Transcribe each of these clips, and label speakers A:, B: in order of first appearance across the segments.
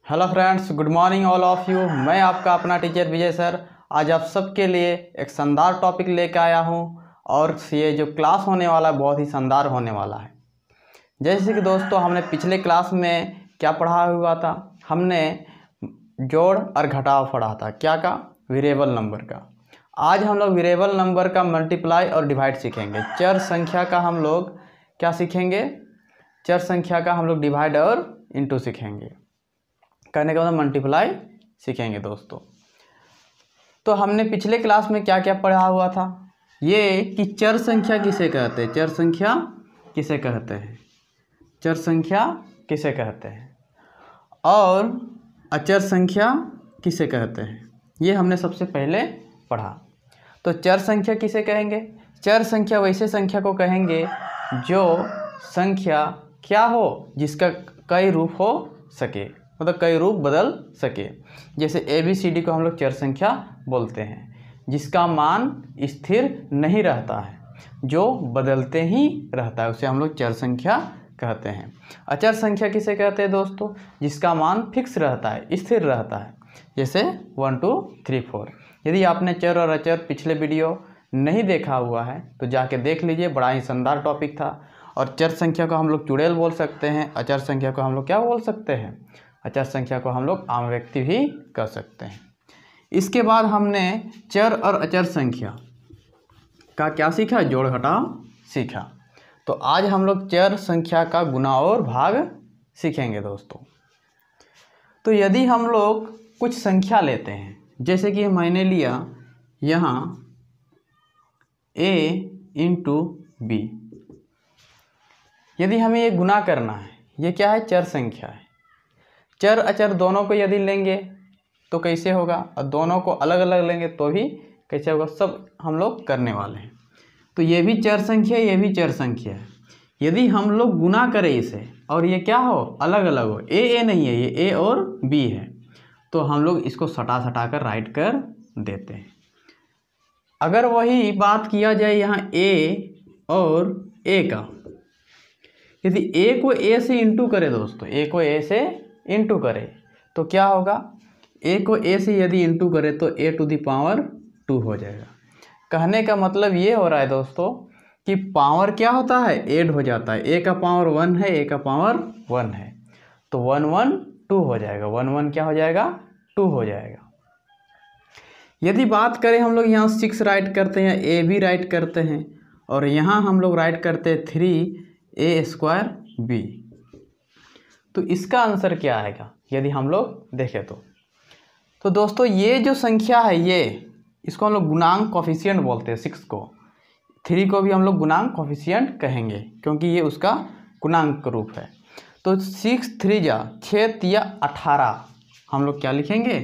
A: Hello friends, good morning all of you. मैं आपका अपना टीचर विजय सर आज आप सबके लिए एक शानदार टॉपिक लेकर आया हूं और ये जो क्लास होने वाला है बहुत ही शानदार होने वाला है। जैसे कि दोस्तों हमने पिछले क्लास में क्या पढ़ा हुआ था, हमने जोड़ और घटाव पढ़ा था क्या का, वेरिएबल नंबर का। आज हम लोग वेरिएबल नंबर का मल्टीप्लाई और डिवाइड सीखेंगे। चर संख्या का हम लोग क्या सीखेंगे, चर संख्या का हम लोग डिवाइड और इंटू सीखेंगे, करने के बाद मल्टीप्लाई सीखेंगे दोस्तों। तो हमने पिछले क्लास में क्या क्या पढ़ा हुआ था, ये कि चर संख्या किसे कहते हैं, चर संख्या किसे कहते हैं, चर संख्या किसे कहते हैं और अचर संख्या किसे कहते हैं, ये हमने सबसे पहले पढ़ा। तो चर संख्या किसे कहेंगे, चर संख्या वैसे संख्या को कहेंगे जो संख्या क्या हो, जिसका कई रूप हो सके, मतलब कई रूप बदल सके। जैसे ABCD को हम लोग चर संख्या बोलते हैं, जिसका मान स्थिर नहीं रहता है, जो बदलते ही रहता है, उसे हम लोग चर संख्या कहते हैं। अचर संख्या किसे कहते हैं दोस्तों, जिसका मान फिक्स रहता है, स्थिर रहता है, जैसे 1 2 3 4। यदि आपने चर और अचर पिछले वीडियो नहीं देखा हुआ है तो जाके देख लीजिए, बड़ा ही शानदार टॉपिक था। और चर संख्या को हम लोग चुड़ैल बोल सकते हैं, अचर संख्या को हम लोग क्या बोल सकते हैं, अचर संख्या को हम लोग आम व्यक्ति भी कर सकते हैं। इसके बाद हमने चर और अचर संख्या का क्या सीखा, जोड़ घटाव सीखा। तो आज हम लोग चर संख्या का गुणा और भाग सीखेंगे दोस्तों। तो यदि हम लोग कुछ संख्या लेते हैं, जैसे कि मैंने लिया यहाँ A इंटू B, यदि हमें ये गुणा करना है, ये क्या है, चर संख्या है। चर अचर दोनों को यदि लेंगे तो कैसे होगा, और दोनों को अलग अलग लेंगे तो भी कैसे होगा, सब हम लोग करने वाले हैं। तो ये भी चर संख्या है, ये भी चर संख्या है। यदि हम लोग गुना करें इसे और ये क्या हो, अलग अलग हो, ए नहीं है, ये A और B है, तो हम लोग इसको सटा सटा कर राइट कर देते हैं। अगर वही बात किया जाए यहाँ A और A का, यदि A को A से इंटू करें दोस्तों, A को A से इंटू करें तो क्या होगा, A को A से यदि इंटू करें तो A टू दी पावर 2 हो जाएगा। कहने का मतलब ये हो रहा है दोस्तों कि पावर क्या होता है, ऐड हो जाता है। A का पावर 1 है, A का पावर 1 है, तो 1 1 2 हो जाएगा, 1 1 क्या हो जाएगा, 2 हो जाएगा। यदि बात करें हम लोग यहाँ 6 राइट करते हैं, A भी राइट करते हैं, और यहाँ हम लोग राइट करते हैं 3A² B, तो इसका आंसर क्या आएगा यदि हम लोग देखें तो दोस्तों ये जो संख्या है, ये इसको हम लोग गुणांक कोफिशिएंट बोलते हैं। 6 को, 3 को भी हम लोग गुणांक कोफिशिएंट कहेंगे क्योंकि ये उसका गुणांक रूप है। तो 6 3 जा 6 तिया 18, हम लोग क्या लिखेंगे,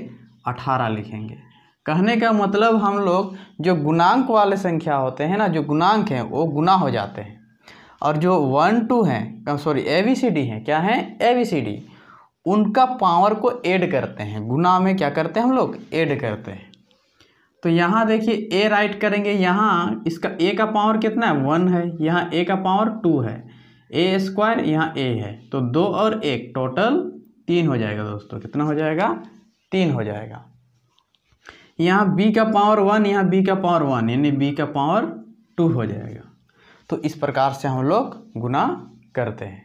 A: 18 लिखेंगे। कहने का मतलब हम लोग जो गुणांक वाले संख्या होते हैं ना, जो गुणांक हैं वो गुना हो जाते हैं, और जो 1 2 हैं, सॉरी ABCD हैं, क्या हैं ABCD, उनका पावर को ऐड करते हैं। गुना में क्या करते हैं हम लोग, ऐड करते हैं। तो यहाँ देखिए A राइट करेंगे, यहाँ इसका A का पावर कितना है, 1 है, यहाँ A का पावर 2 है, A², यहाँ A है, तो 2 और 1 टोटल 3 हो जाएगा दोस्तों। कितना हो जाएगा, 3 हो जाएगा। यहाँ B का पावर 1, यहाँ B का पावर 1, यानी B का पावर 2 हो जाएगा। तो इस प्रकार से हम लोग गुना करते हैं।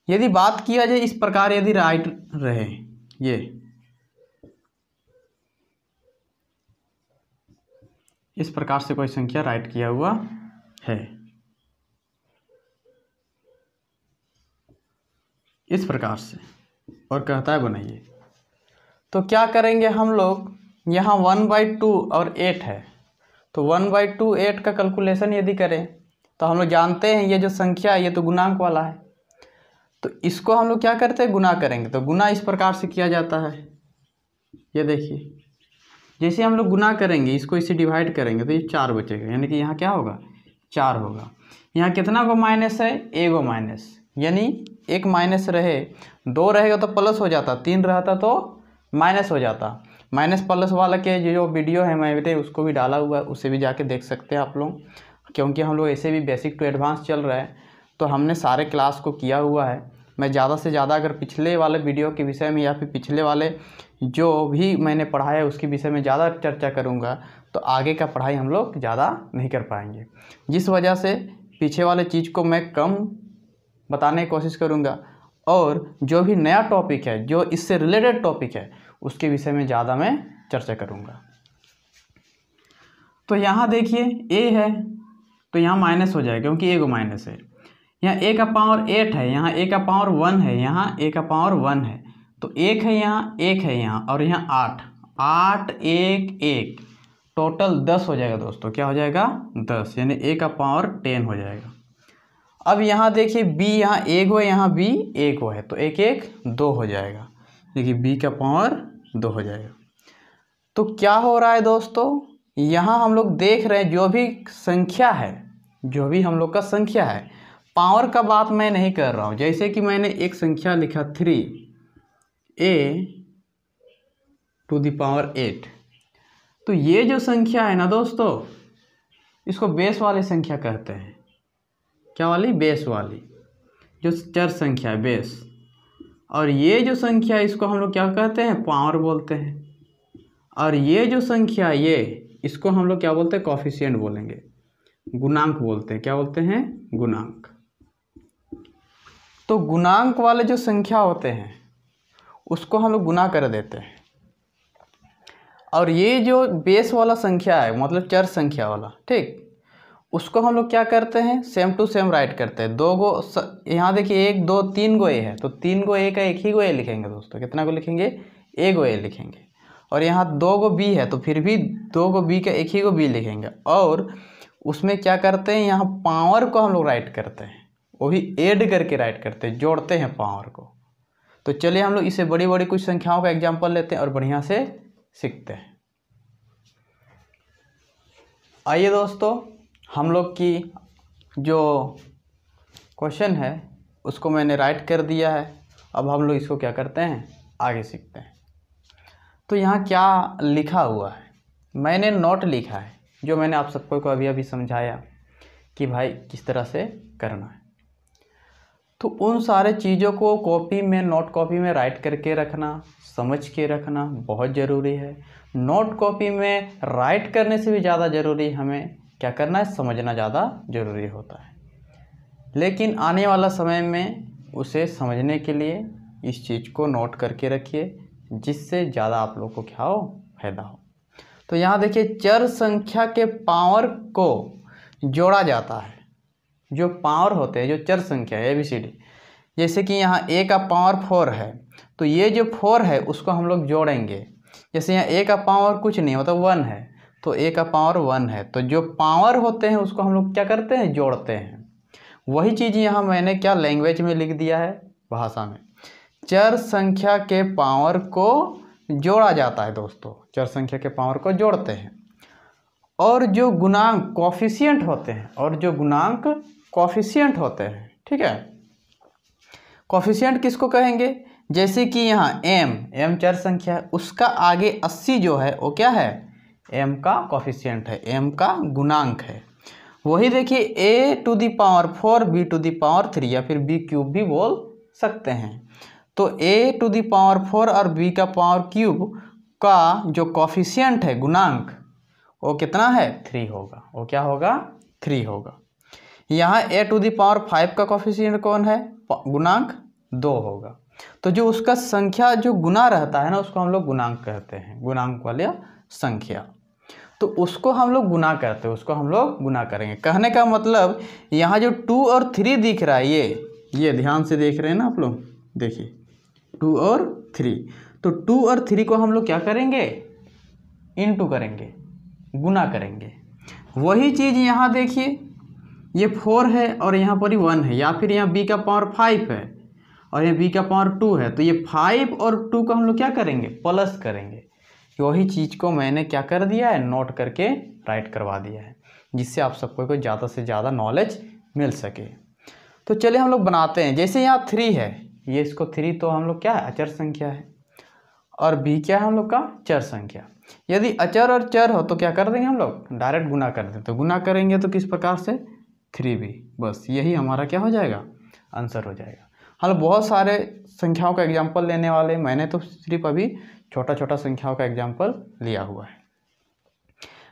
A: यदि बात किया जाए इस प्रकार, यदि राइट रहे, ये इस प्रकार से कोई संख्या राइट किया हुआ है, इस प्रकार से, और कहता है बनाइए, तो क्या करेंगे हम लोग, यहाँ 1/2 और 8 है, तो 1/2 8 का कैलकुलेशन यदि करें तो हम लोग जानते हैं ये जो संख्या है ये तो गुणांक वाला है, तो इसको हम लोग क्या करते हैं, गुना करेंगे। तो गुना इस प्रकार से किया जाता है, ये देखिए, जैसे हम लोग गुना करेंगे, इसको इसे डिवाइड करेंगे तो ये 4 बचेगा, यानी कि यहाँ क्या होगा, 4 होगा। यहाँ कितना गो माइनस है, 1 गो माइनस, यानी 1 माइनस रहे, 2 रहेगा तो प्लस हो जाता, 3 रहता तो माइनस हो जाता। माइनस प्लस वाला के जो वीडियो है मैंने उसको भी डाला हुआ है, उसे भी जाके देख सकते हैं आप लोग, क्योंकि हम लोग ऐसे भी बेसिक टू एडवांस चल रहा है तो हमने सारे क्लास को किया हुआ है। मैं ज़्यादा से ज़्यादा अगर पिछले वाले वीडियो के विषय में या फिर पिछले वाले जो भी मैंने पढ़ाया उसके विषय में ज़्यादा चर्चा करूँगा तो आगे का पढ़ाई हम लोग ज़्यादा नहीं कर पाएंगे। जिस वजह से पीछे वाले चीज़ को मैं कम बताने की कोशिश करूँगा और जो भी नया टॉपिक है, जो इससे रिलेटेड टॉपिक है, उसके विषय में ज़्यादा मैं चर्चा करूँगा। तो यहाँ देखिए a है तो यहाँ माइनस हो जाएगा क्योंकि a को माइनस है। यहाँ a का पावर 8 है, यहाँ a का पावर 1 है, यहाँ a का पावर 1 है, तो 1 है यहाँ, 1 है यहाँ और यहाँ 8, 8 1 1 टोटल 10 हो जाएगा दोस्तों। क्या हो जाएगा? 10, यानी a का पावर 10 हो जाएगा। अब यहाँ देखिए b यहाँ 1 है, यहाँ b 1 है, तो 1 1 2 हो जाएगा। देखिए b का पावर 2 हो जाएगा। तो क्या हो रहा है दोस्तों, यहाँ हम लोग देख रहे हैं जो भी संख्या है, जो भी हम लोग का संख्या है, पावर का बात मैं नहीं कर रहा हूँ। जैसे कि मैंने एक संख्या लिखा 3a टू द पावर 8, तो ये जो संख्या है ना दोस्तों, इसको बेस वाली संख्या कहते हैं। क्या वाली? बेस वाली, जो चर संख्या है, बेस। और ये जो संख्या है इसको हम लोग क्या कहते हैं? पावर बोलते हैं। और ये जो संख्या, ये इसको हम लोग क्या बोलते हैं? कॉफिशिएंट बोलेंगे, गुणांक बोलते हैं। क्या बोलते हैं? गुणांक। तो गुणांक वाले जो संख्या होते हैं उसको हम लोग गुना कर देते हैं। और ये जो बेस वाला संख्या है, मतलब चर संख्या वाला, ठीक, उसको हम लोग क्या करते हैं? सेम टू सेम राइट करते हैं। दो गो यहाँ देखिए 1 2 3 गो ए है, तो 3 गो ए का एक ही गो ए लिखेंगे दोस्तों। कितना को लिखेंगे? 1 गो ए लिखेंगे। और यहाँ 2 गो बी है, तो फिर भी 2 गो बी का एक ही गो बी लिखेंगे। और उसमें क्या करते हैं? यहाँ पावर को हम लोग राइट करते हैं, वो भी ऐड करके राइट करते हैं, जोड़ते हैं पावर को। तो चलिए हम लोग इसे बड़ी बड़ी कुछ संख्याओं का एग्जाम्पल लेते हैं और बढ़िया से सीखते हैं। आइए दोस्तों, हम लोग की जो क्वेश्चन है उसको मैंने राइट कर दिया है। अब हम लोग इसको क्या करते हैं? आगे सीखते हैं। तो यहाँ क्या लिखा हुआ है? मैंने नोट लिखा है, जो मैंने आप सबको अभी अभी समझाया कि भाई किस तरह से करना है। तो उन सारे चीज़ों को कॉपी में, नोट कॉपी में राइट करके रखना, समझ के रखना बहुत ज़रूरी है। नोट कॉपी में राइट करने से भी ज़्यादा ज़रूरी हमें क्या करना है? समझना ज़्यादा ज़रूरी होता है। लेकिन आने वाला समय में उसे समझने के लिए इस चीज़ को नोट करके रखिए, जिससे ज़्यादा आप लोग को क्या हो? फायदा हो। तो यहाँ देखिए चर संख्या के पावर को जोड़ा जाता है। जो पावर होते हैं, जो चर संख्या है ABCD, जैसे कि यहाँ a का पावर 4 है, तो ये जो 4 है उसको हम लोग जोड़ेंगे। जैसे यहाँ a का पावर कुछ नहीं होता, 1 है, तो a का पावर 1 है, तो जो पावर होते हैं उसको हम लोग क्या करते हैं? जोड़ते हैं। वही चीज़ यहाँ मैंने क्या लैंग्वेज में लिख दिया है, भाषा में। चर संख्या के पावर को जोड़ा जाता है दोस्तों, चर संख्या के पावर को जोड़ते हैं। और जो गुणांक कॉफिशिएंट होते हैं, और जो गुणांक कॉफिशिएंट होते हैं, ठीक है, कॉफिशिएंट किसको कहेंगे? जैसे कि यहाँ m चर संख्या है, उसका आगे 80 जो है वो क्या है? m का कॉफिशिएंट है, m का गुणांक है। वही देखिए a to the power 4 b to the power 3 या फिर b क्यूब भी बोल सकते हैं। तो a टू द पावर 4 और b का पावर क्यूब का जो कॉफिशिएंट है, गुणांक, वो कितना है? 3 होगा। वो क्या होगा? 3 होगा। यहाँ a टू द पावर 5 का कॉफिशिएंट कौन है? गुणांक 2 होगा। तो जो उसका संख्या जो गुना रहता है ना, उसको हम लोग गुणांक कहते हैं, गुणांक वाले संख्या। तो उसको हम लोग गुना करते हैं, उसको हम लोग गुना करेंगे। कहने का मतलब यहाँ जो 2 और 3 दिख रहा है, ये ध्यान से देख रहे हैं ना आप लोग, देखिए 2 और 3, तो 2 और 3 को हम लोग क्या करेंगे? इनटू करेंगे, गुना करेंगे। वही चीज़ यहाँ देखिए, ये 4 है और यहाँ पर ही 1 है, या फिर यहाँ b का पावर 5 है और यहाँ b का पावर 2 है, तो ये 5 और 2 को हम लोग क्या करेंगे? प्लस करेंगे। वही चीज़ को मैंने क्या कर दिया है? नोट करके राइट करवा दिया है, जिससे आप सबको को ज़्यादा से ज़्यादा नॉलेज मिल सके। तो चलिए हम लोग बनाते हैं। जैसे यहाँ 3 है, ये इसको 3 तो हम लोग क्या है? अचर संख्या है, और b क्या है हम लोग का? चर संख्या। यदि अचर और चर हो तो क्या कर देंगे हम लोग? डायरेक्ट गुना कर देते। तो गुना करेंगे तो किस प्रकार से? 3b, बस यही हमारा क्या हो जाएगा? आंसर हो जाएगा। हम लोग बहुत सारे संख्याओं का एग्जाम्पल लेने वाले, मैंने तो सिर्फ अभी छोटा छोटा संख्याओं का एग्जाम्पल लिया हुआ है।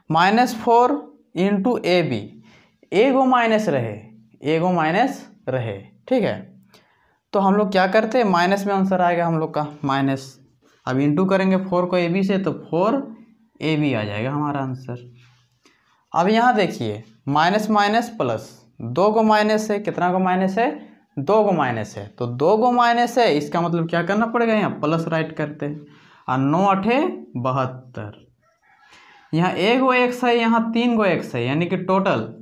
A: -4 इंटू ए बी, एगो माइनस रहे, ठीक है। तो हम लोग क्या करते हैं, माइनस में आंसर आएगा हम लोग का माइनस। अब इंटू करेंगे 4 को ए बी से तो 4 ए बी आ जाएगा हमारा आंसर। अब यहाँ देखिए माइनस माइनस प्लस, 2 को माइनस है, कितना को माइनस है, 2 को माइनस है, तो 2 को माइनस है, इसका मतलब क्या करना पड़ेगा, यहाँ प्लस राइट करते हैं। और 9 8 72, यहाँ 1 गो एक्स है, यहाँ 3 गो एक्स है, यानी कि टोटल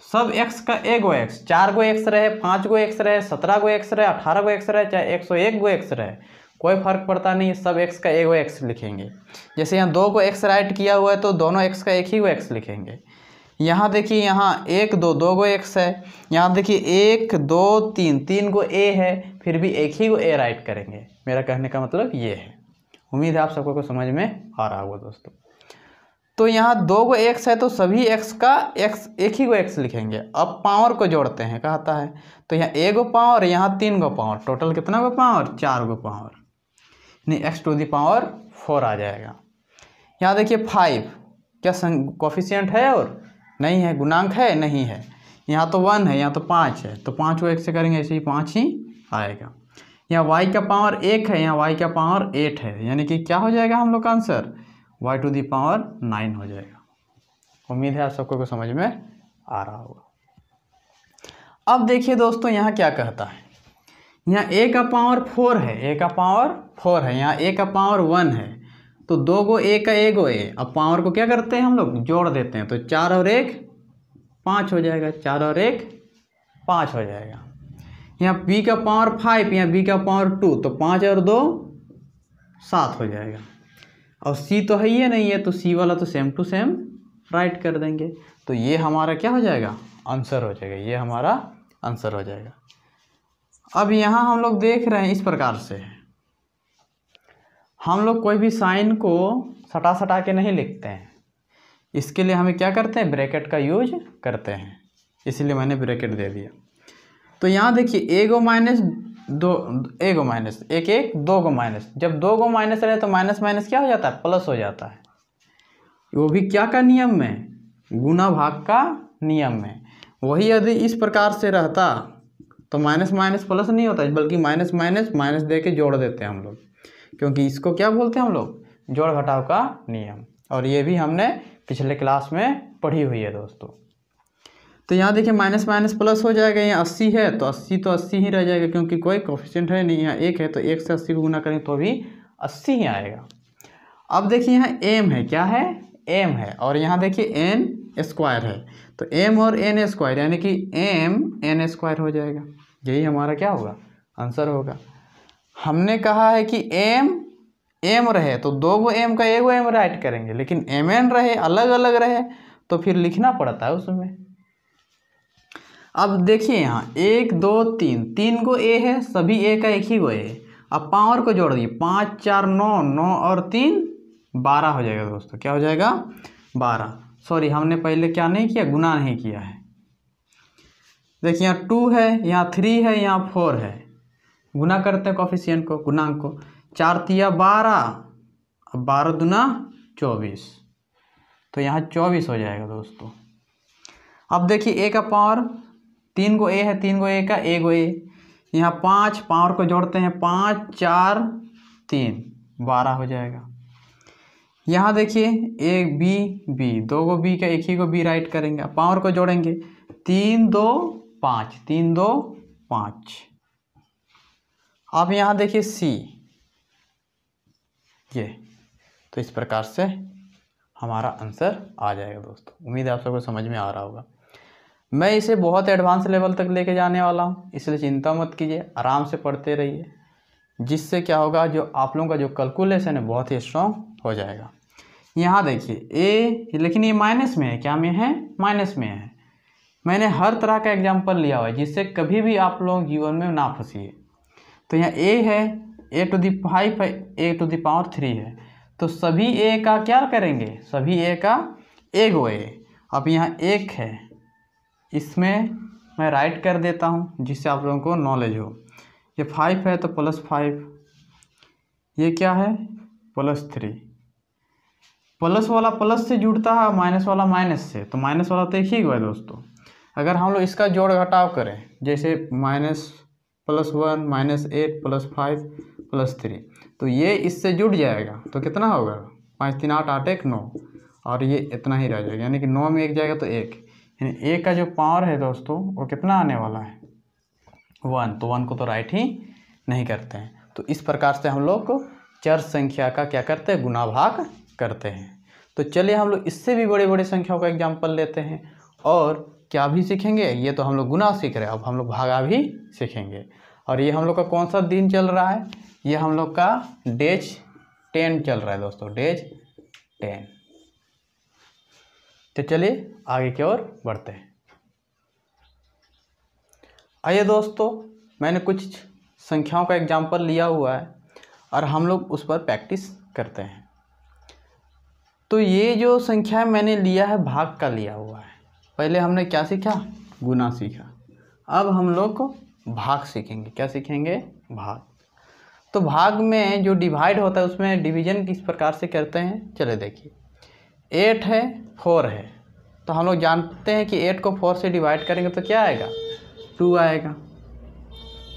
A: सब एक्स का 1 गो एक्स, 4 गो एक्स रहे, 5 गो एक्स रहे, 17 गो एक्स रहे, 18 गो एक्स रहे, चाहे 101 गो एक्स रहे, कोई फर्क पड़ता नहीं है, सब एक्स का 1 गो एक्स लिखेंगे। जैसे यहाँ 2 को एक्स राइट किया हुआ है तो दोनों एक्स का 1 ही गो एक्स लिखेंगे। यहाँ देखिए यहाँ 1 2 2 गो एक्स है, यहाँ देखिए 1 2 3 3 गो ए है, फिर भी 1 ही गो ए राइट करेंगे। मेरा कहने का मतलब ये है। उम्मीद है आप सबको समझ में आ रहा होगा दोस्तों। तो यहाँ 2 गो एक्स है तो सभी एक्स का एक्स 1 ही गो एक्स लिखेंगे। अब पावर को जोड़ते हैं कहता है, तो यहाँ 1 गो पावर, यहाँ 3 गो पावर, टोटल कितना गो पावर, 4 गो पावर, यानी x टू दी पावर 4 आ जाएगा। यहाँ देखिए 5, क्या कोफिशिएंट है और नहीं है, गुणांक है नहीं है, यहाँ तो 1 है, यहाँ तो 5 है, तो 5 को 1 से करेंगे ऐसे ही 5 ही आएगा। यहाँ y का पावर 1 है, यहाँ y का पावर 8 है, यानी कि क्या हो जाएगा हम लोग का आंसर, y टू दी पावर 9 हो जाएगा। उम्मीद है आप सबको को समझ में आ रहा होगा। अब देखिए दोस्तों यहाँ क्या कहता है, यहाँ a का पावर 4 है, a का पावर 4 है, यहाँ a का पावर 1 है, तो 2 गो a का 1 गो a। अब पावर को क्या करते हैं हम लोग, जोड़ देते हैं, तो 4 और 1 5 हो जाएगा, 4 और 1 5 हो जाएगा। यहाँ b का पावर 5, यहाँ b का पावर 2, तो 5 और 2 7 हो जाएगा। और c तो है ही नहीं है, तो c वाला तो सेम टू सेम राइट कर देंगे, तो ये हमारा क्या हो जाएगा, आंसर हो जाएगा, ये हमारा आंसर हो जाएगा। अब यहाँ हम लोग देख रहे हैं इस प्रकार से, हम लोग कोई भी साइन को सटा के नहीं लिखते हैं, इसके लिए हमें क्या करते हैं, ब्रैकेट का यूज करते हैं, इसलिए मैंने ब्रैकेट दे दिया। तो यहाँ देखिए 1 गो माइनस 2, 1 गो माइनस 1 1 2 गो माइनस, जब 2 गो माइनस रहे तो माइनस माइनस क्या हो जाता है, प्लस हो जाता है, वो भी क्या का नियम में, गुना भाग का नियम में। वही यदि इस प्रकार से रहता तो माइनस माइनस प्लस नहीं होता, बल्कि माइनस माइनस माइनस दे के जोड़ देते हैं हम लोग, क्योंकि इसको क्या बोलते हैं हम लोग, जोड़ घटाव का नियम, और ये भी हमने पिछले क्लास में पढ़ी हुई है दोस्तों। तो यहाँ देखिए माइनस माइनस प्लस हो जाएगा, यहाँ 80 है तो 80 ही रह जाएगा, क्योंकि कोई कोफिशिएंट है नहीं, यहाँ 1 है तो 1 से 80 को गुना करें तो भी 80 ही आएगा। अब देखिए यहाँ m है, क्या है, m है, और यहाँ देखिए n स्क्वायर है, तो m और n स्क्वायर यानी कि m n स्क्वायर हो जाएगा, यही हमारा क्या होगा, आंसर होगा। हमने कहा है कि m रहे तो 2 गो m का 1 गो m राइट करेंगे, लेकिन mn रहे, अलग अलग रहे तो फिर लिखना पड़ता है उसमें। अब देखिए यहाँ 1 2 3 गो a है, सभी a का 1 ही गो a। अब पावर को जोड़ दिए, 5 4 9 9 और 3 12 हो जाएगा दोस्तों, क्या हो जाएगा, 12। सॉरी हमने पहले क्या नहीं किया, गुना नहीं किया है। देखिए यहाँ 2 है, यहाँ 3 है, यहाँ 4 है, गुना करते हैं कोफिशिएंट को, गुणांक को, 4 तिया 12, अब 12 दूना 24, तो यहाँ 24 हो जाएगा दोस्तों। अब देखिए a का पावर 3 गो a है, 3 गो a का 1 गो a, यहाँ 5, पावर को जोड़ते हैं, 5 4 3 12 हो जाएगा। यहाँ देखिए a b 2 गो b का 1 ही गो b राइट करेंगे, पावर को जोड़ेंगे, 3 2 5 3 2 5। अब यहाँ देखिए c, ये तो इस प्रकार से हमारा आंसर आ जाएगा दोस्तों। उम्मीद है आप सबको समझ में आ रहा होगा। मैं इसे बहुत एडवांस लेवल तक लेके जाने वाला हूँ, इसलिए चिंता मत कीजिए, आराम से पढ़ते रहिए, जिससे क्या होगा, जो आप लोगों का जो कैलकुलेशन है बहुत ही स्ट्रॉन्ग हो जाएगा। यहाँ देखिए a, लेकिन ये माइनस में है, क्या में है, माइनस में है। मैंने हर तरह का एग्जाम्पल लिया हुआ है जिससे कभी भी आप लोग जीवन में ना फंसिए। तो यहाँ a है, a टू दी 5 है, a टू दी पावर 3 है, तो सभी a का क्या करेंगे, सभी a का 1 गो a। अब यहाँ 1 है, इसमें मैं राइट कर देता हूँ जिससे आप लोगों को नॉलेज हो। ये 5 है तो +5, ये क्या है +3। प्लस वाला प्लस से जुड़ता है, माइनस वाला माइनस से, तो माइनस वाला तो एक ही हुआ है दोस्तों। अगर हम लोग इसका जोड़ घटाव करें, जैसे -+1 -8 +5 +3, तो ये इससे जुड़ जाएगा तो कितना होगा 5 3 8 8 1 9, और ये इतना ही रह जाएगा, यानी कि 9 में 1 जाएगा तो 1, यानी 1 का जो पावर है दोस्तों वो कितना आने वाला है 1, तो 1 को तो राइट ही नहीं करते हैं। तो इस प्रकार से हम लोग को चर संख्या का क्या करते हैं, गुणा भाग करते हैं। तो चलिए हम लोग इससे भी बड़े बड़े संख्याओं का एग्जाम्पल लेते हैं और क्या भी सीखेंगे। ये तो हम लोग गुणा सीख रहे हैं, अब हम लोग भागा भी सीखेंगे। और ये हम लोग का कौन सा दिन चल रहा है, ये हम लोग का डेज 10 चल रहा है दोस्तों, डेज 10। तो चलिए आगे की ओर बढ़ते हैं। आइए दोस्तों, मैंने कुछ संख्याओं का एग्जाम्पल लिया हुआ है और हम लोग उस पर प्रैक्टिस करते हैं। तो ये जो संख्या मैंने लिया है भाग का लिया हुआ है। पहले हमने क्या सीखा, गुना सीखा। अब हम लोग को भाग सीखेंगे। क्या सीखेंगे, भाग। तो भाग में जो डिवाइड होता है उसमें डिवीजन किस प्रकार से करते हैं, चले देखिए। 8 है 4 है, तो हम लोग जानते हैं कि 8 को 4 से डिवाइड करेंगे तो क्या आएगा 2 आएगा।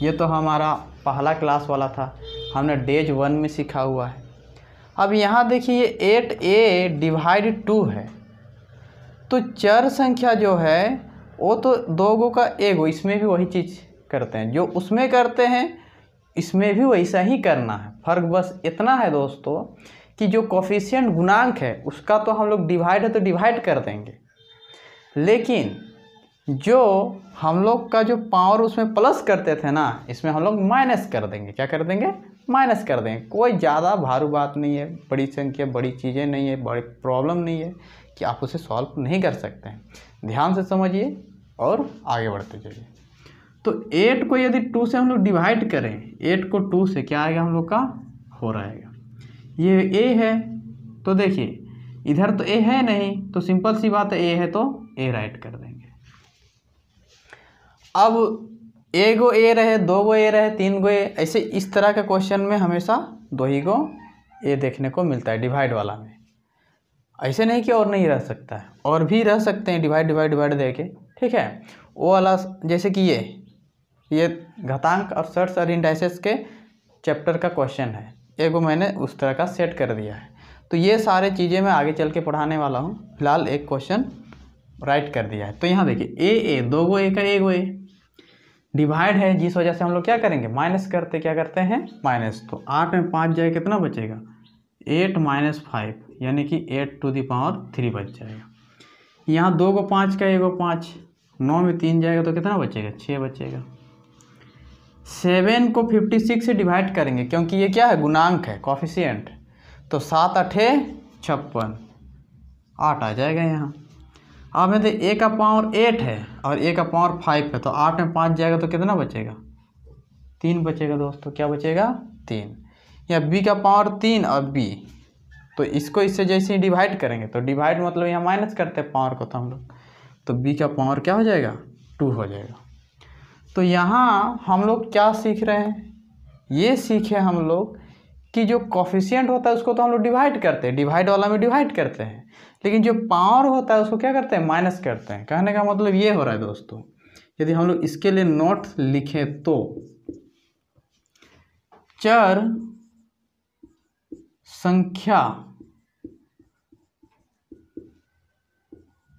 A: ये तो हमारा पहला क्लास वाला था, हमने डेज 1 में सीखा हुआ है। अब यहाँ देखिए 8a डिवाइड 2 है, तो चर संख्या जो है वो तो 2 गो का 1 गो, इसमें भी वही चीज़ करते हैं जो उसमें करते हैं, इसमें भी वैसा ही करना है। फर्क बस इतना है दोस्तों कि जो कोफिशिएंट गुणांक है उसका तो हम लोग डिवाइड है तो डिवाइड कर देंगे, लेकिन जो हम लोग का जो पावर उसमें प्लस करते थे ना, इसमें हम लोग माइनस कर देंगे। क्या कर देंगे, माइनस कर देंगे। कोई ज़्यादा भारू बात नहीं है, बड़ी संख्या बड़ी चीज़ें नहीं है, बड़ी प्रॉब्लम नहीं है कि आप उसे सॉल्व नहीं कर सकते हैं। ध्यान से समझिए और आगे बढ़ते चलिए। तो 8 को यदि 2 से हम लोग डिवाइड करें, 8 को 2 से क्या आएगा हम लोग का 4 आएगा। ये a है तो देखिए इधर तो a है नहीं, तो सिंपल सी बात है a है तो a राइट कर देंगे। अब 1 गो a रहे, 2 गो a रहे, 3 गो a, ऐसे इस तरह के क्वेश्चन में हमेशा 2 ही गो a देखने को मिलता है डिवाइड वाला में। ऐसे नहीं कि और नहीं रह सकता है, और भी रह सकते हैं डिवाइड डिवाइड डिवाइड दे के, ठीक है। वो वाला जैसे कि ये घातांक और सर्ट्स और इंडाइसेस के चैप्टर का क्वेश्चन है, एगो मैंने उस तरह का सेट कर दिया है। तो ये सारे चीज़ें मैं आगे चल के पढ़ाने वाला हूँ, फिलहाल एक क्वेश्चन राइट कर दिया है। तो यहाँ देखिए a 2 गो a का 1 गो a डिवाइड है, जिस वजह से हम लोग क्या करेंगे, माइनस करते, क्या करते हैं माइनस। तो 8 में 5 जाए कितना बचेगा 8 - 5, यानी कि 8 टू द पावर 3 बच जाएगा। यहाँ 2 को 5 का 1 को 5, 9 में 3 जाएगा तो कितना बचेगा 6 बचेगा। 7 को 56 से डिवाइड करेंगे क्योंकि ये क्या है, गुणांक है, कोफिशिएंट। तो 7 8 56, 8 आ जाएगा यहाँ। अब में तो a का पावर 8 है और a का पावर 5 है, तो 8 में 5 जाएगा तो कितना बचेगा 3 बचेगा दोस्तों। क्या बचेगा 3। या b का पावर 3 और b, तो इसको इससे जैसे ही डिवाइड करेंगे, तो डिवाइड मतलब यहाँ माइनस करते हैं पावर को, तो हम लोग तो b का पावर क्या हो जाएगा 2 हो जाएगा। तो यहाँ हम लोग क्या सीख रहे हैं, ये सीखे हम लोग कि जो कोफिशिएंट होता है उसको तो हम लोग डिवाइड करते हैं, डिवाइड वाला में डिवाइड करते हैं, लेकिन जो पावर होता है उसको क्या करते हैं, माइनस करते हैं। कहने का मतलब ये हो रहा है दोस्तों, यदि हम लोग इसके लिए नोट लिखें तो चर संख्या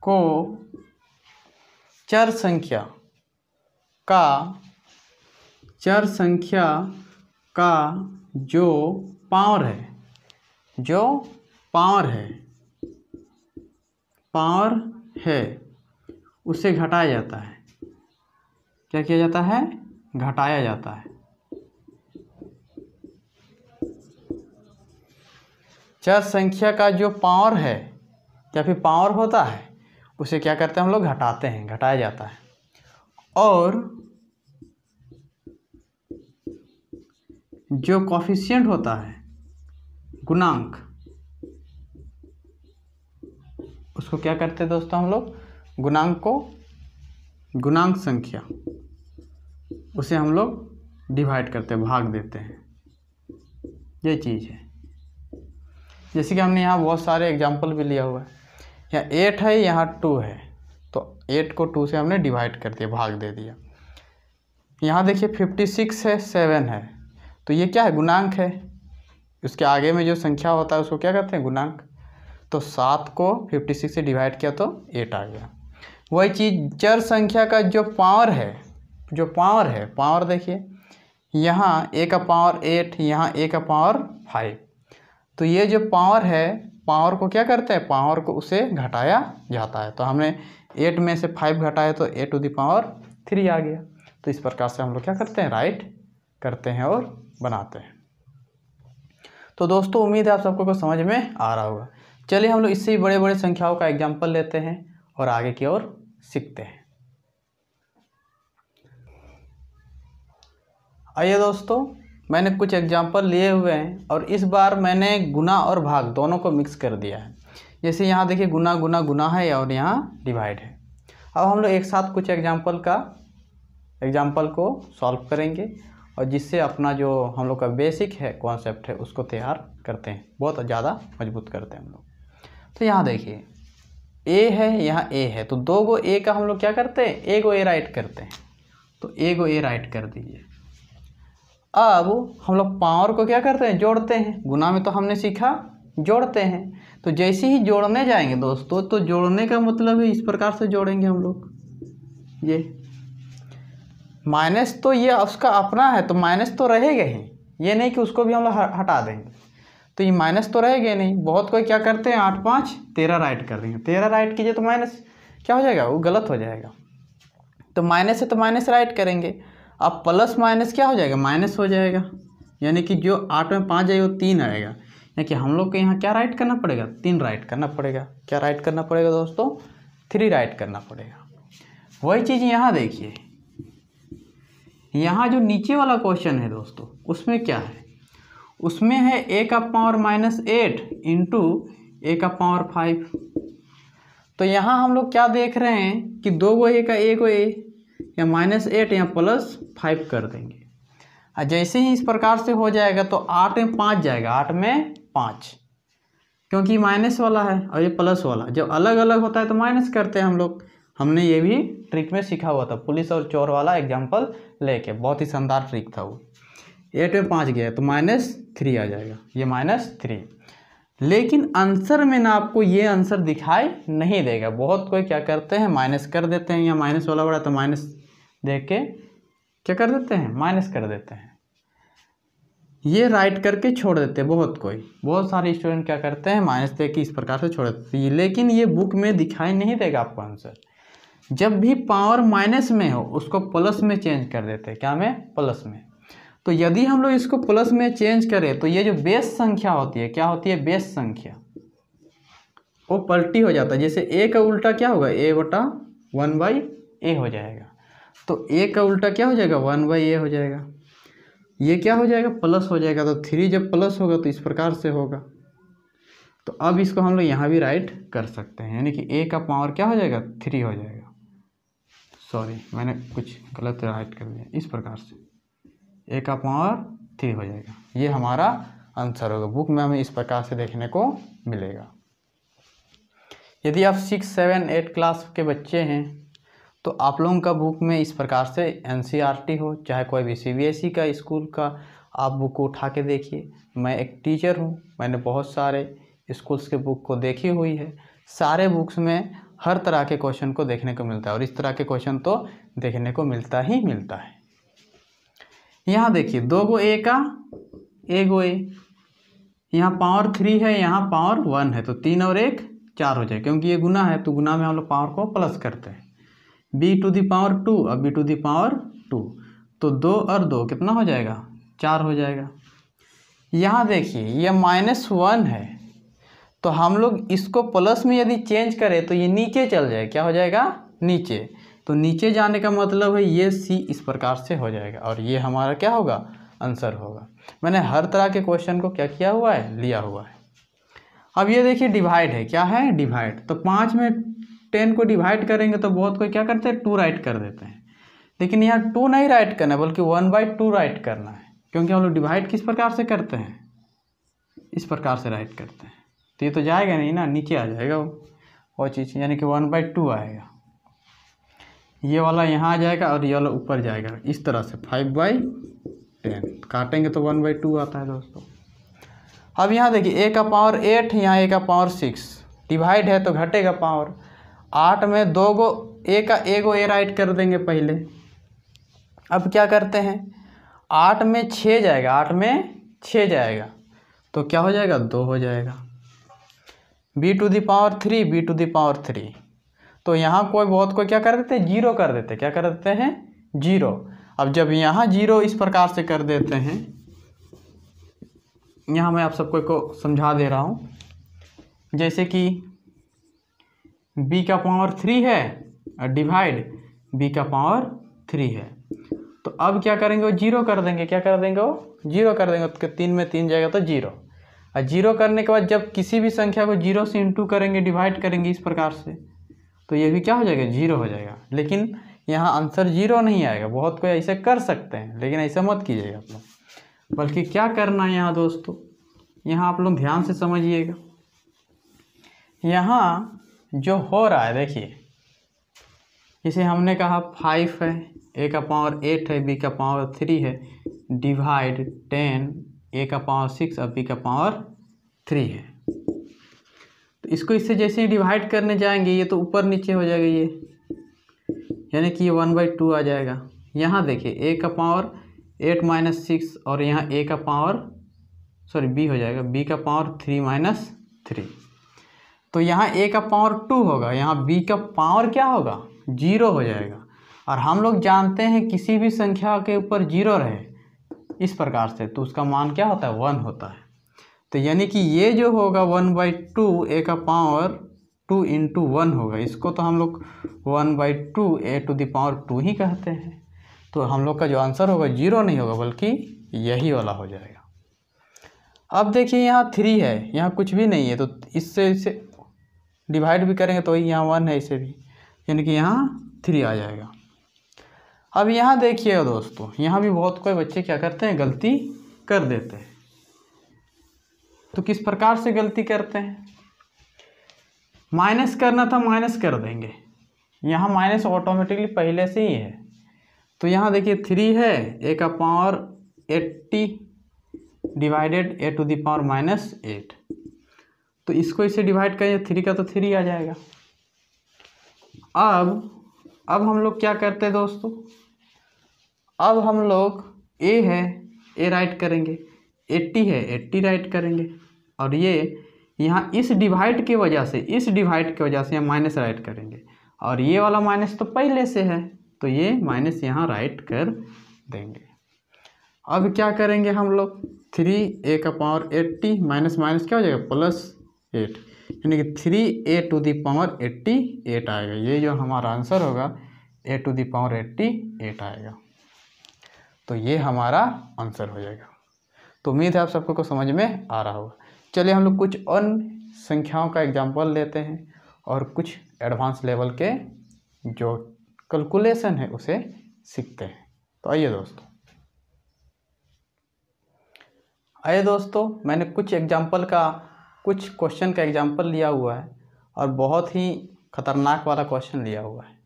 A: को चर संख्या का जो पावर है उसे घटाया जाता है। क्या किया जाता है, घटाया जाता है। चर संख्या का जो पावर है या फिर पावर होता है उसे क्या करते हैं हम लोग, घटाते हैं, घटाया जाता है। और जो कोफिशिएंट होता है, गुणांक, उसको क्या करते हैं दोस्तों हम लोग, गुणांक संख्या, उसे हम लोग डिवाइड करते हैं, भाग देते हैं, ये चीज़ है। जैसे कि हमने यहाँ बहुत सारे एग्जाम्पल भी लिया हुआ है, यहाँ 8 है, यहाँ 2 है, तो 8 को 2 से हमने डिवाइड कर दिया, भाग दे दिया। यहाँ देखिए 56 है, 7 है, तो ये क्या है, गुणांक है। उसके आगे में जो संख्या होता है उसको क्या कहते हैं, गुणांक। तो 7 को 56 से डिवाइड किया तो 8 आ गया। वही चीज़ चर संख्या का जो पावर है, पावर देखिए, यहाँ a का पावर 8, यहाँ a का पावर 5, तो ये जो पावर है, पावर को क्या करते हैं, पावर को उसे घटाया जाता है। तो हमने 8 में से 5 घटाया तो a टू द पावर 3 आ गया। तो इस प्रकार से हम लोग क्या करते हैं, राइट करते हैं और बनाते हैं। तो दोस्तों उम्मीद है आप सबको कुछ समझ में आ रहा होगा। चलिए हम लोग इससे ही बड़े बड़े संख्याओं का एग्जाम्पल लेते हैं और आगे की ओर सीखते हैं। आइए दोस्तों, मैंने कुछ एग्जाम्पल लिए हुए हैं और इस बार मैंने गुना और भाग दोनों को मिक्स कर दिया है। जैसे यहाँ देखिए गुना गुना गुना है और यहाँ डिवाइड है। अब हम लोग एक साथ कुछ एग्जाम्पल को सॉल्व करेंगे और जिससे अपना जो हम लोग का बेसिक है, कॉन्सेप्ट है, उसको तैयार करते हैं, बहुत ज़्यादा मजबूत करते हैं हम लोग। तो यहाँ देखिए a है, यहाँ a है, तो 2 गो a का हम लोग क्या करते हैं, a को a राइट करते हैं, तो a को a राइट कर दीजिए। अब हम लोग पावर को क्या करते हैं, जोड़ते हैं। गुना में तो हमने सीखा जोड़ते हैं, तो जैसे ही जोड़ने जाएंगे दोस्तों, तो जोड़ने का मतलब है इस प्रकार से जोड़ेंगे हम लोग। ये माइनस तो ये उसका अपना है, तो माइनस तो रहेगा ही, ये नहीं कि उसको भी हम लोग हटा देंगे, तो ये माइनस तो रहेगा नहीं। बहुत कोई क्या करते हैं 8 5 13 राइट कर देंगे, 13 राइट कीजिए तो माइनस क्या हो जाएगा, वो गलत हो जाएगा। तो माइनस है तो माइनस राइट करेंगे। अब प्लस माइनस क्या हो जाएगा, माइनस हो जाएगा, यानी कि जो 8 में 5 जाएगा वो 3 आएगा। यानी कि हम लोग को यहाँ क्या राइट करना पड़ेगा, 3 राइट करना पड़ेगा। क्या राइट करना पड़ेगा दोस्तों, 3 राइट करना पड़ेगा। वही चीज़ यहाँ देखिए, यहाँ जो नीचे वाला क्वेश्चन है दोस्तों, उसमें क्या है, उसमें है a का पावर -8 इंटू a का पावर 5। तो यहाँ हम लोग क्या देख रहे हैं कि 2 गो a का a को a, या -8 या +5 कर देंगे। और जैसे ही इस प्रकार से हो जाएगा तो 8 में 5 जाएगा, 8 में 5, क्योंकि माइनस वाला है और ये प्लस वाला, जब अलग अलग होता है तो माइनस करते हैं हम लोग। हमने ये भी ट्रिक में सीखा हुआ था, पुलिस और चोर वाला एग्जाम्पल लेके, बहुत ही शानदार ट्रिक था वो। 8 में 5 गया तो -3 आ जाएगा, ये -3। लेकिन आंसर में ना आपको ये आंसर दिखाई नहीं देगा। बहुत कोई क्या करते हैं, माइनस कर देते हैं, या माइनस वाला बड़ा तो माइनस देख के क्या कर देते हैं, माइनस कर देते हैं, ये राइट करके छोड़ देते हैं। बहुत सारे स्टूडेंट क्या करते हैं, माइनस देख के इस प्रकार से छोड़ देते हैं, लेकिन ये बुक में दिखाई नहीं देगा आपको आंसर। जब भी पावर माइनस में हो उसको प्लस में चेंज कर देते हैं, क्या में, प्लस में। तो यदि हम लोग इसको प्लस में चेंज करें तो ये जो बेस संख्या होती है, क्या होती है, बेस संख्या, वो पलटी हो जाता है। जैसे a का उल्टा क्या होगा, a/1/a हो जाएगा, तो a का उल्टा क्या हो जाएगा, 1/a हो जाएगा। ये क्या हो जाएगा, प्लस हो जाएगा, तो 3 जब प्लस होगा तो इस प्रकार से होगा। तो अब इसको हम लोग यहाँ भी राइट कर सकते हैं, यानी कि a का पावर क्या हो जाएगा, 3 हो जाएगा। सॉरी, मैंने कुछ गलत राइट कर दिया, इस प्रकार से a का पावर 3 हो जाएगा। ये हमारा आंसर होगा। बुक में हमें इस प्रकार से देखने को मिलेगा। यदि आप 6, 7, 8 क्लास के बच्चे हैं तो आप लोगों का बुक में इस प्रकार से NCERT हो, चाहे कोई भी CBSE का स्कूल का, आप बुक को उठा के देखिए। मैं एक टीचर हूँ, मैंने बहुत सारे स्कूल्स के बुक को देखी हुई है। सारे बुक्स में हर तरह के क्वेश्चन को देखने को मिलता है, और इस तरह के क्वेश्चन तो देखने को मिलता ही मिलता है। यहाँ देखिए 2 गो a का a गो a, यहाँ पावर 3 है, यहाँ पावर 1 है, तो 3 और 1 4 हो जाए, क्योंकि ये गुना है तो गुना में हम लोग पावर को प्लस करते हैं। b टू दी पावर 2 और b टू दी पावर 2, तो 2 और 2 कितना हो जाएगा, 4 हो जाएगा। यहाँ देखिए ये -1 है, तो हम लोग इसको प्लस में यदि चेंज करें तो ये नीचे चल जाए, क्या हो जाएगा, नीचे। तो नीचे जाने का मतलब है ये c इस प्रकार से हो जाएगा, और ये हमारा क्या होगा, आंसर होगा। मैंने हर तरह के क्वेश्चन को क्या किया हुआ है, लिया हुआ है। अब ये देखिए डिवाइड है, क्या है, डिवाइड। तो 5 में 10 को डिवाइड करेंगे तो बहुत कोई क्या करते हैं, 2 राइट कर देते हैं। लेकिन यहाँ 2 नहीं राइट करना है बल्कि 1/2 राइट करना है, क्योंकि हम लोग डिवाइड किस प्रकार से करते हैं, इस प्रकार से राइट करते हैं। तो ये तो जाएगा नहीं ना, नीचे आ जाएगा वो चीज़, यानी कि 1/2 आएगा। ये वाला यहाँ आ जाएगा और ये वाला ऊपर जाएगा इस तरह से 5/10 काटेंगे तो 1/2 आता है दोस्तों। अब यहाँ देखिए a का पावर 8, यहाँ a का पावर 6, डिवाइड है तो घटेगा पावर। 8 में 2 गो a का एगो a राइट कर देंगे पहले। अब क्या करते हैं, 8 में 6 जाएगा, 8 में 6 जाएगा तो क्या हो जाएगा, 2 हो जाएगा। b⁻3 b⁻3, तो यहाँ कोई क्या कर देते हैं, 0 कर देते हैं। क्या कर देते हैं, 0। अब जब यहाँ 0 इस प्रकार से कर देते हैं, यहाँ मैं आप सबको को समझा दे रहा हूँ। जैसे कि b का पावर 3 है और डिवाइड b का पावर 3 है, तो अब क्या करेंगे, वो 0 कर देंगे। क्या कर देंगे, वो 0 कर देंगे। तो 3 में 3 जाएगा तो 0। और 0 करने के बाद जब किसी भी संख्या को 0 से इंटू करेंगे, डिवाइड करेंगे इस प्रकार से, तो ये भी क्या हो जाएगा, 0 हो जाएगा। लेकिन यहाँ आंसर 0 नहीं आएगा। बहुत कोई ऐसे कर सकते हैं, लेकिन ऐसा मत कीजिएगा आप लोग। बल्कि क्या करना है यहाँ दोस्तों, यहाँ आप लोग ध्यान से समझिएगा। यहाँ जो हो रहा है देखिए, इसे हमने कहा 5 है, a का पावर 8 है, b का पावर 3 है, डिवाइड 10, a का पावर 6 और b का पावर 3 है। तो इसको इससे जैसे ही डिवाइड करने जाएंगे, ये तो ऊपर नीचे हो जाएगा ये, यानी कि ये 1/2 आ जाएगा। यहाँ देखिए a का पावर 8 - 6 और यहाँ a का पावर b हो जाएगा, b का पावर 3 - 3। तो यहाँ a का पावर 2 होगा, यहाँ b का पावर क्या होगा, 0 हो जाएगा। और हम लोग जानते हैं किसी भी संख्या के ऊपर 0 रहे इस प्रकार से तो उसका मान क्या होता है, 1 होता है। तो यानी कि ये जो होगा 1/2 a का पावर 2 × 1 होगा। इसको तो हम लोग 1/2 a⁻2 ही कहते हैं। तो हम लोग का जो आंसर होगा 0 नहीं होगा, बल्कि यही वाला हो जाएगा। अब देखिए यहाँ 3 है, यहाँ कुछ भी नहीं है, तो इससे डिवाइड भी करेंगे तो यहाँ 1 है, इसे भी, यानी कि यहाँ 3 आ जाएगा। अब यहाँ देखिए दोस्तों, यहाँ भी बहुत कोई बच्चे क्या करते हैं, गलती कर देते हैं। तो किस प्रकार से गलती करते हैं, माइनस करना था माइनस कर देंगे, यहाँ माइनस ऑटोमेटिकली पहले से ही है। तो यहाँ देखिए 3 है, a का पावर 80 डिवाइडेड a⁻−8, तो इसको इसे डिवाइड करें, 3 का तो 3 आ जाएगा। अब हम लोग क्या करते हैं दोस्तों, अब हम लोग a है, a राइट करेंगे, 80 है 80 राइट करेंगे, और ये यहाँ इस डिवाइड की वजह से यहाँ माइनस राइट करेंगे, और ये वाला माइनस तो पहले से है तो ये माइनस यहाँ राइट कर देंगे। अब क्या करेंगे हम लोग, 3 a का पावर 80 माइनस माइनस क्या हो जाएगा, +8, यानी कि 3a⁻88 आएगा। ये जो हमारा आंसर होगा a⁻88 आएगा। तो ये हमारा आंसर हो जाएगा। तो उम्मीद है आप सबको को समझ में आ रहा होगा। चलिए हम लोग कुछ अन्य संख्याओं का एग्जाम्पल लेते हैं और कुछ एडवांस लेवल के जो कैलकुलेशन है उसे सीखते हैं। तो आइए दोस्तों, मैंने कुछ क्वेश्चन का एग्जाम्पल लिया हुआ है और बहुत ही खतरनाक वाला क्वेश्चन लिया हुआ है।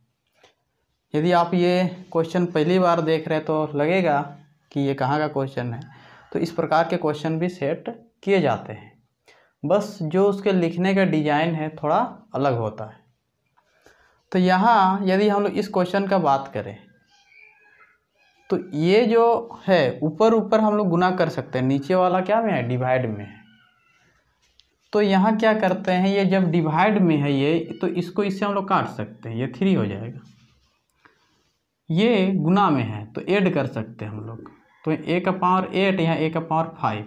A: यदि आप ये क्वेश्चन पहली बार देख रहे हैं तो लगेगा कि ये कहाँ का क्वेश्चन है। तो इस प्रकार के क्वेश्चन भी सेट किए जाते हैं, बस जो उसके लिखने का डिज़ाइन है थोड़ा अलग होता है। तो यहाँ यदि हम लोग इस क्वेश्चन का बात करें तो ये जो है ऊपर हम लोग गुना कर सकते हैं, नीचे वाला क्या में है, डिवाइड में है। तो यहाँ क्या करते हैं, ये जब डिवाइड में है ये, तो इसको इससे हम लोग काट सकते हैं, ये 3 हो जाएगा। ये गुना में है तो ऐड कर सकते हैं हम लोग, तो a का पावर 8 यहाँ a का पावर 5।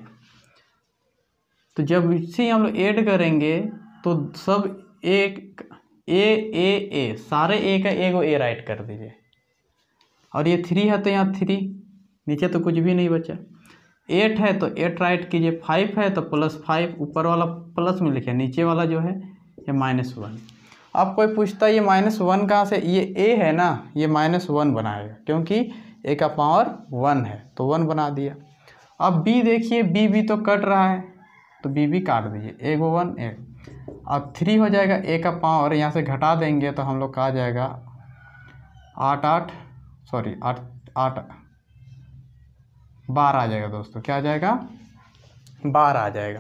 A: तो जब इसे हम लोग ऐड करेंगे तो सब a सारे a का एगो a राइट कर दीजिए, और ये 3 है तो यहाँ 3, नीचे तो कुछ भी नहीं बचा। 8 है तो 8 राइट कीजिए, 5 है तो +5, ऊपर वाला प्लस में लिखे, नीचे वाला जो है ये -1। अब कोई पूछता है ये -1 कहाँ से, ये a है ना, ये -1 बनाएगा क्योंकि a का पावर 1 है तो 1 बना दिया। अब b देखिए, b भी तो कट रहा है तो b भी काट दीजिए, 1 1 1। अब 3 हो जाएगा, a का पावर यहाँ से घटा देंगे तो हम लोग का आ जाएगा 8 12 आ जाएगा दोस्तों। क्या आ जाएगा, 12 आ जाएगा,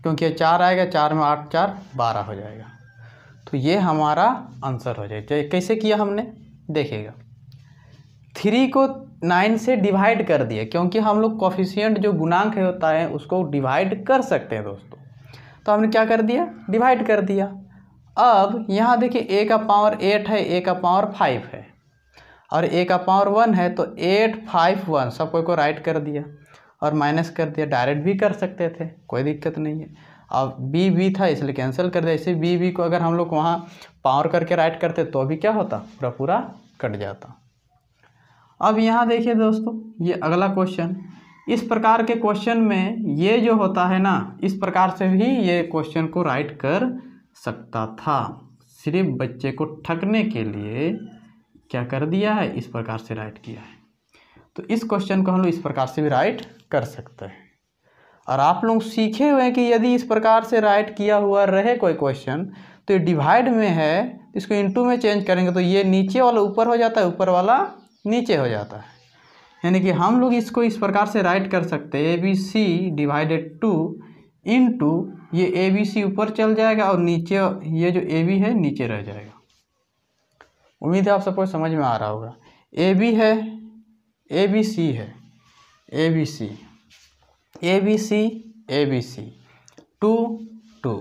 A: क्योंकि ये 4 आएगा, 4 में 8 4 12 हो जाएगा। तो ये हमारा आंसर हो जाएगा। कैसे किया हमने, देखिएगा 3 को 9 से डिवाइड कर दिया, क्योंकि हम लोग कोफिशिएंट जो गुणांक होता है उसको डिवाइड कर सकते हैं दोस्तों। तो हमने क्या कर दिया, डिवाइड कर दिया। अब यहाँ देखिए a का पावर 8 है, a का पावर 5 है और a का पावर 1 है, तो 8 5 1 सब को राइट कर दिया और माइनस कर दिया। डायरेक्ट भी कर सकते थे, कोई दिक्कत नहीं है। अब b था इसलिए कैंसिल कर दिया। इसे b को अगर हम लोग वहाँ पावर करके राइट करते तो भी क्या होता, पूरा पूरा कट जाता। अब यहाँ देखिए दोस्तों, ये अगला क्वेश्चन, इस प्रकार के क्वेश्चन में ये जो होता है ना, इस प्रकार से भी ये क्वेश्चन को राइट कर सकता था। सिर्फ बच्चे को ठगने के लिए क्या कर दिया है, इस प्रकार से राइट किया है। तो इस क्वेश्चन को हम लोग इस प्रकार से भी राइट कर सकते हैं। और आप लोग सीखे हुए हैं कि यदि इस प्रकार से राइट किया हुआ रहे कोई क्वेश्चन तो ये डिवाइड में है, इसको इनटू में चेंज करेंगे तो ये नीचे वाला ऊपर हो जाता है, ऊपर वाला नीचे हो जाता है। यानी कि हम लोग इसको इस प्रकार से राइट कर सकते हैं, ABC डिवाइडेड 2 इंटू ये ABC ऊपर चल जाएगा और नीचे ये जो AB है नीचे रह जाएगा। उम्मीद है आप सबको समझ में आ रहा होगा। AB है, ABC है, ABC ABC ABC 2 2।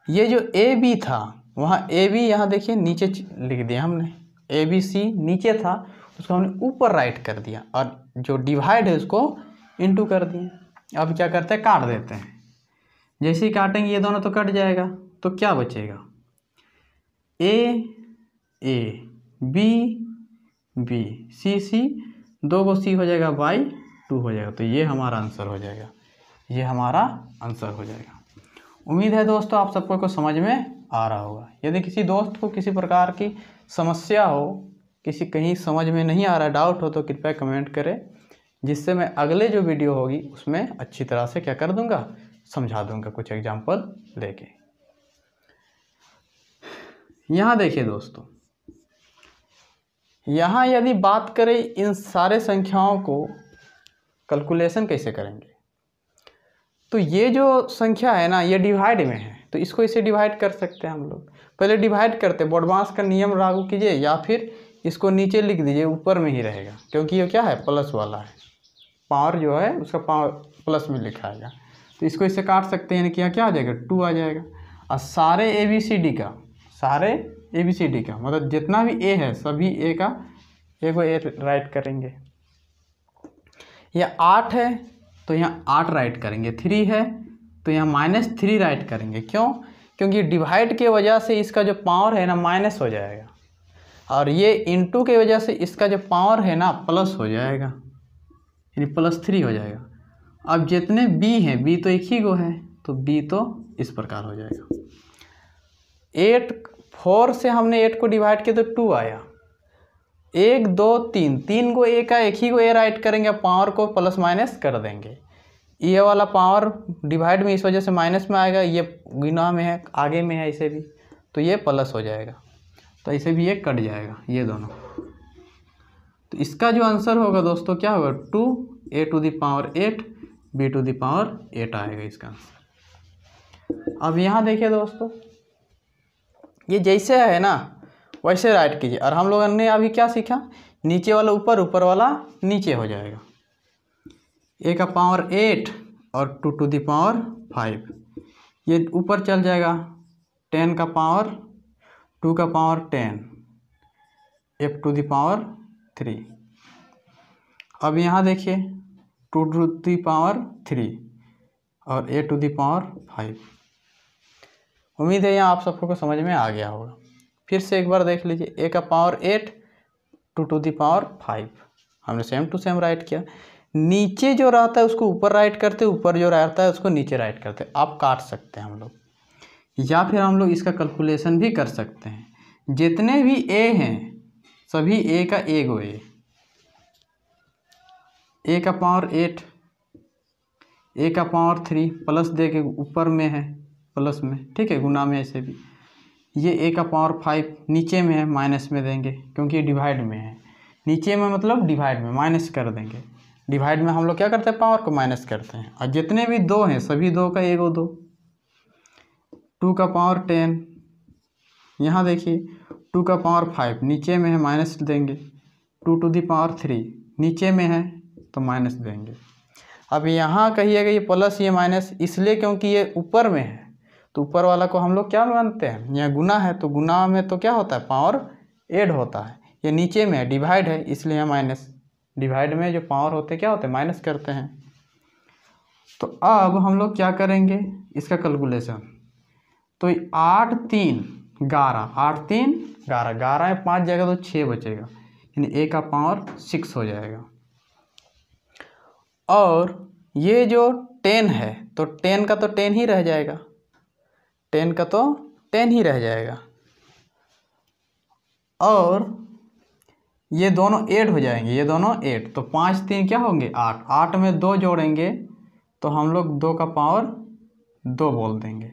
A: ये जो AB था वहाँ AB यहाँ देखिए नीचे लिख दिया हमने, ABC नीचे था उसको हमने ऊपर राइट कर दिया और जो डिवाइड है उसको इनटू कर दिया। अब क्या करते हैं, काट देते हैं। जैसे ही काटेंगे ये दोनों तो कट जाएगा, तो क्या बचेगा, A B B C 2 को C हो जाएगा, बाई 2 हो जाएगा। तो ये हमारा आंसर हो जाएगा, ये हमारा आंसर हो जाएगा। उम्मीद है दोस्तों आप सबको को समझ में आ रहा होगा। यदि किसी दोस्त को किसी प्रकार की समस्या हो, किसी कहीं समझ में नहीं आ रहा, डाउट हो, तो कृपया कमेंट करें, जिससे मैं अगले जो वीडियो होगी उसमें अच्छी तरह से क्या कर दूंगा, समझा दूंगा कुछ एग्जाम्पल लेके। यहाँ देखिए दोस्तों, यहाँ यदि बात करें इन सारे संख्याओं को कैलकुलेशन कैसे करेंगे, तो ये जो संख्या है ना ये डिवाइड में है, तो इसको इसे डिवाइड कर सकते हैं हम लोग। पहले डिवाइड करते, बोडमास का नियम लागू कीजिए या फिर इसको नीचे लिख दीजिए, ऊपर में ही रहेगा, क्योंकि ये क्या है, प्लस वाला है, पावर जो है उसका पावर प्लस में लिखा आएगा। तो इसको इससे काट सकते हैं, यानी कि यहाँ क्या आ जाएगा, 2 आ जाएगा। और सारे ABCD का मतलब जितना भी A है सभी A का A को A राइट करेंगे। यह 8 है तो यहाँ 8 राइट करेंगे, 3 है तो यहाँ -3 राइट करेंगे। क्यों, क्योंकि डिवाइड के वजह से इसका जो पावर है ना माइनस हो जाएगा, और ये इनटू के वजह से इसका जो पावर है ना प्लस हो जाएगा, यानी +3 हो जाएगा। अब जितने B हैं, B तो एक ही गो है, तो B तो इस प्रकार हो जाएगा। 4 से हमने 8 को डिवाइड किया तो 2 आया, 1 2 3 को A का एक ही को A राइट करेंगे, पावर को प्लस माइनस कर देंगे। ये वाला पावर डिवाइड में इस वजह से माइनस में आएगा, ये गुना में है, आगे में है, इसे भी तो ये प्लस हो जाएगा, तो इसे भी ये कट जाएगा, ये दोनों। तो इसका जो आंसर होगा दोस्तों क्या होगा, 2 A to the power 8 B to the power 8 आएगा इसका आंसर। अब यहाँ देखिए दोस्तों, ये जैसे है ना वैसे राइट कीजिए। और हम लोगों ने अभी क्या सीखा, नीचे वाला ऊपर, ऊपर वाला नीचे हो जाएगा। A का पावर 8 और 2 टू दी पावर 5, ये ऊपर चल जाएगा, 10 का पावर 2 का power 10 F to the power 3। अब यहाँ देखिए 2 टू दी पावर 3 और A टू दी पावर 5। उम्मीद है यहाँ आप सबको समझ में आ गया होगा। फिर से एक बार देख लीजिए, A का पावर 8 2 टू दी पावर 5, हमने सेम टू सेम राइट किया। नीचे जो रहता है उसको ऊपर राइट करते, ऊपर जो रहता है उसको नीचे राइट करते। आप काट सकते हैं हम लोग, या फिर हम लोग इसका कैलकुलेशन भी कर सकते हैं। जितने भी ए हैं सभी ए का एगो ए का पावर 8, ए का पावर 3 प्लस दे के ऊपर में है प्लस में, ठीक है, गुना में ऐसे भी। ये ए का पावर 5 नीचे में है, माइनस में देंगे क्योंकि डिवाइड में है। नीचे में मतलब डिवाइड में, माइनस कर देंगे। डिवाइड में हम लोग क्या करते हैं, पावर को माइनस करते हैं। और जितने भी दो हैं सभी दो का एगो दो। 2 का पावर 10, यहाँ देखिए 2 का पावर 5 नीचे में है, माइनस देंगे। 2 टू दी पावर 3 नीचे में है तो माइनस देंगे। अब यहाँ कहिएगा ये प्लस ये माइनस, इसलिए क्योंकि ये ऊपर में है तो ऊपर वाला को हम लोग क्या मानते हैं, यहाँ गुना है तो गुना में तो क्या होता है, पावर ऐड होता है। ये नीचे में है, डिवाइड है, इसलिए यहाँ माइनस। डिवाइड में जो पावर होते हैं क्या होते हैं, माइनस करते हैं। तो अब हम लोग क्या करेंगे इसका कैलकुलेशन। तो 8 3 11, 8 3 11, 11 में 5 जाएगा तो 6 बचेगा, यानी ए का पावर 6 हो जाएगा। और ये जो 10 है तो 10 का तो 10 ही रह जाएगा, 10 का तो 10 ही रह जाएगा। और ये दोनों 8 हो जाएंगे, ये दोनों 8, तो 5 3 क्या होंगे 8, 8 में 2 जोड़ेंगे तो हम लोग 2 का पावर 2 बोल देंगे।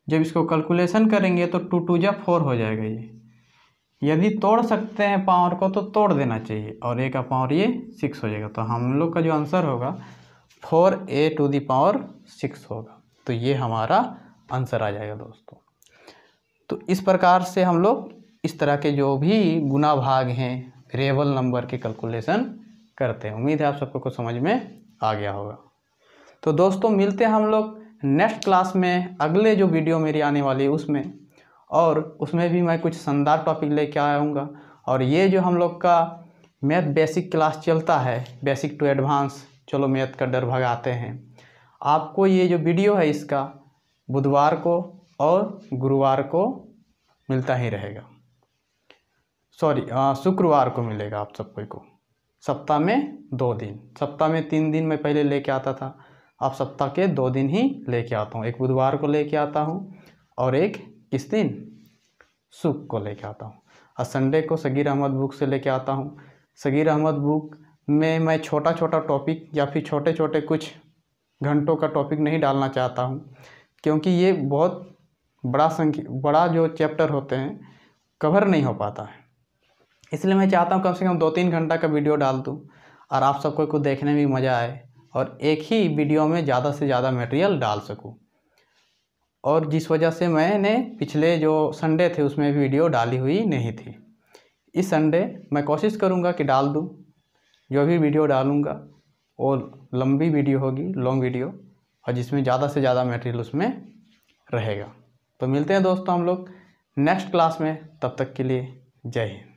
A: जब इसको कैलकुलेशन करेंगे तो 2 2 जा 4 हो जाएगा। ये यदि तोड़ सकते हैं पावर को तो तोड़ देना चाहिए, और ए का पावर ये 6 हो जाएगा। तो हम लोग का जो आंसर होगा 4a टू दी पावर 6 होगा। तो ये हमारा आंसर आ जाएगा दोस्तों। तो इस प्रकार से हम लोग इस तरह के जो भी गुना भाग हैं वेरिएबल नंबर के कैलकुलेशन करते हैं। उम्मीद है आप सबको कुछ समझ में आ गया होगा। तो दोस्तों मिलते हैं हम लोग नेक्स्ट क्लास में, अगले जो वीडियो मेरी आने वाली है उसमें, और उसमें भी मैं कुछ शानदार टॉपिक लेके आऊँगा। और ये जो हम लोग का मैथ बेसिक क्लास चलता है, बेसिक टू एडवांस, चलो मैथ का डर भगाते हैं, आपको ये जो वीडियो है इसका बुधवार को और गुरुवार को मिलता ही रहेगा, सॉरी शुक्रवार को मिलेगा आप सबको को। सप्ताह में 2 दिन, सप्ताह में 3 दिन मैं पहले लेके आता था, अब सप्ताह के 2 दिन ही लेके आता हूँ। एक बुधवार को लेके आता हूँ और एक किस दिन, शुक्र को लेके आता हूँ। और संडे को सगीर अहमद बुक से लेके आता हूँ। सगीर अहमद बुक में मैं छोटा छोटा टॉपिक या फिर छोटे छोटे कुछ घंटों का टॉपिक नहीं डालना चाहता हूँ, क्योंकि ये बहुत बड़ा जो चैप्टर होते हैं कवर नहीं हो पाता है। इसलिए मैं चाहता हूँ कम से कम 2-3 घंटा का वीडियो डाल दूँ और आप सबको को देखने में मज़ा आए, और एक ही वीडियो में ज़्यादा से ज़्यादा मटेरियल डाल सकूँ। और जिस वजह से मैंने पिछले जो संडे थे उसमें भी वीडियो डाली हुई नहीं थी, इस संडे मैं कोशिश करूँगा कि डाल दूँ। जो भी वीडियो डालूँगा वो लंबी वीडियो होगी, लॉन्ग वीडियो, और जिसमें ज़्यादा से ज़्यादा मटेरियल उसमें रहेगा। तो मिलते हैं दोस्तों हम लोग नेक्स्ट क्लास में, तब तक के लिए जय हिंद।